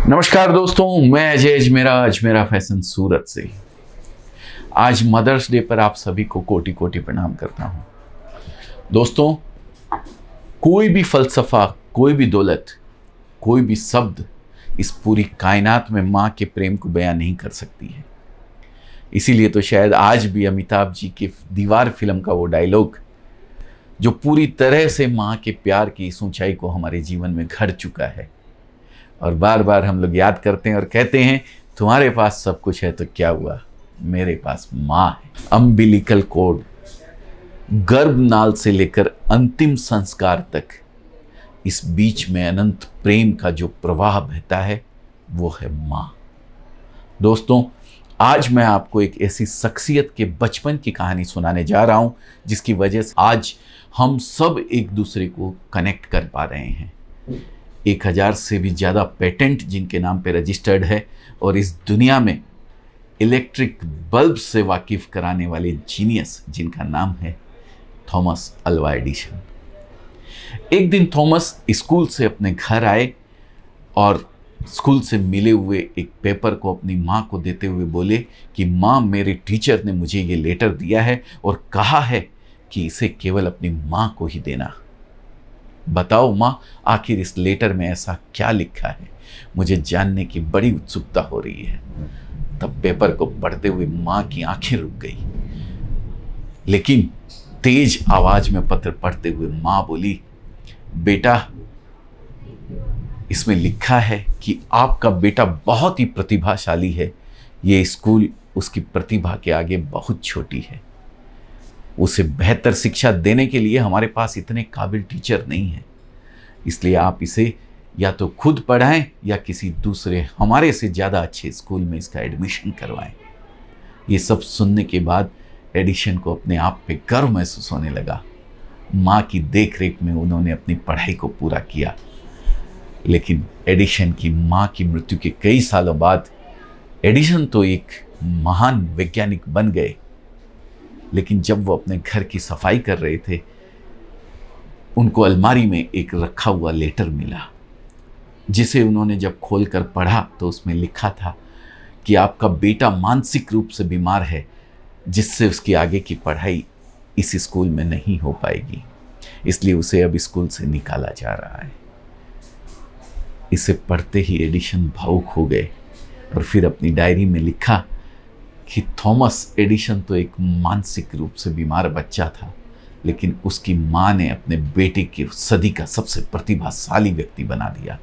नमस्कार दोस्तों, मैं अजय अजमेरा फैशन सूरत से। आज मदर्स डे पर आप सभी को कोटि कोटि प्रणाम करता हूं। दोस्तों, कोई भी फलसफा, कोई भी दौलत, कोई भी शब्द इस पूरी कायनात में माँ के प्रेम को बयां नहीं कर सकती है। इसीलिए तो शायद आज भी अमिताभ जी के दीवार फिल्म का वो डायलॉग जो पूरी तरह से माँ के प्यार की इस ऊंचाई को हमारे जीवन में घर चुका है और बार बार हम लोग याद करते हैं और कहते हैं, तुम्हारे पास सब कुछ है तो क्या हुआ, मेरे पास माँ है। अम्बिलिकल कोड, गर्भनाल से लेकर अंतिम संस्कार तक, इस बीच में अनंत प्रेम का जो प्रवाह बहता है वो है माँ। दोस्तों, आज मैं आपको एक ऐसी शख्सियत के बचपन की कहानी सुनाने जा रहा हूं जिसकी वजह से आज हम सब एक दूसरे को कनेक्ट कर पा रहे हैं। 1000 से भी ज़्यादा पेटेंट जिनके नाम पे रजिस्टर्ड है और इस दुनिया में इलेक्ट्रिक बल्ब से वाकिफ कराने वाले जीनियस जिनका नाम है थॉमस अल्वा एडिसन। एक दिन थॉमस स्कूल से अपने घर आए और स्कूल से मिले हुए एक पेपर को अपनी माँ को देते हुए बोले कि माँ, मेरे टीचर ने मुझे ये लेटर दिया है और कहा है कि इसे केवल अपनी माँ को ही देना। बताओ माँ, आखिर इस लेटर में ऐसा क्या लिखा है, मुझे जानने की बड़ी उत्सुकता हो रही है। तब पेपर को पढ़ते हुए माँ की आंखें रुक गई, लेकिन तेज आवाज में पत्र पढ़ते हुए माँ बोली, बेटा, इसमें लिखा है कि आपका बेटा बहुत ही प्रतिभाशाली है। ये स्कूल उसकी प्रतिभा के आगे बहुत छोटी है। उसे बेहतर शिक्षा देने के लिए हमारे पास इतने काबिल टीचर नहीं हैं। इसलिए आप इसे या तो खुद पढ़ाएं या किसी दूसरे हमारे से ज़्यादा अच्छे स्कूल में इसका एडमिशन करवाएं। ये सब सुनने के बाद एडिशन को अपने आप पे गर्व महसूस होने लगा। माँ की देखरेख में उन्होंने अपनी पढ़ाई को पूरा किया, लेकिन एडिशन की माँ की मृत्यु के कई सालों बाद एडिशन तो एक महान वैज्ञानिक बन गए, लेकिन जब वो अपने घर की सफाई कर रहे थे, उनको अलमारी में एक रखा हुआ लेटर मिला, जिसे उन्होंने जब खोलकर पढ़ा तो उसमें लिखा था कि आपका बेटा मानसिक रूप से बीमार है, जिससे उसकी आगे की पढ़ाई इस स्कूल में नहीं हो पाएगी, इसलिए उसे अब स्कूल से निकाला जा रहा है। इसे पढ़ते ही एडिशन भावुक हो गए और फिर अपनी डायरी में लिखा कि थॉमस एडिशन तो एक मानसिक रूप से बीमार बच्चा था, लेकिन उसकी माँ ने अपने बेटे की सदी का सबसे प्रतिभाशाली व्यक्ति बना दिया।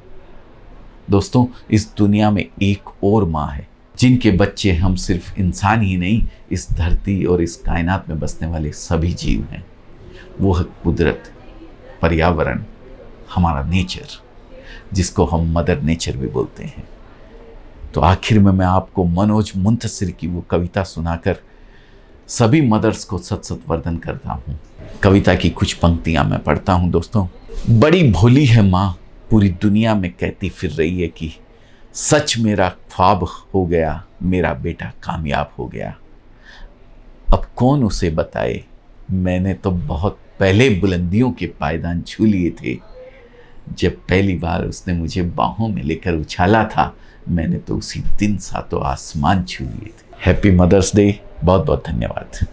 दोस्तों, इस दुनिया में एक और माँ है जिनके बच्चे हम सिर्फ इंसान ही नहीं, इस धरती और इस कायनात में बसने वाले सभी जीव हैं। वो है कुदरत, पर्यावरण, हमारा नेचर, जिसको हम मदर नेचर भी बोलते हैं। तो आखिर में मैं आपको मनोज मुंतशिर की वो कविता सुनाकर सभी मदर्स को सत सत वंदन करता हूँ। कविता की कुछ पंक्तियाँ मैं पढ़ता हूँ। दोस्तों, बड़ी भोली है माँ, पूरी दुनिया में कहती फिर रही है कि सच मेरा ख्वाब हो गया, मेरा बेटा कामयाब हो गया। अब कौन उसे बताए, मैंने तो बहुत पहले बुलंदियों के पायदान छू लिए थे। जब पहली बार उसने मुझे बाहों में लेकर उछाला था, मैंने तो उसी दिन सातों आसमान छू लिए थे। Happy Mother's Day. बहुत बहुत धन्यवाद।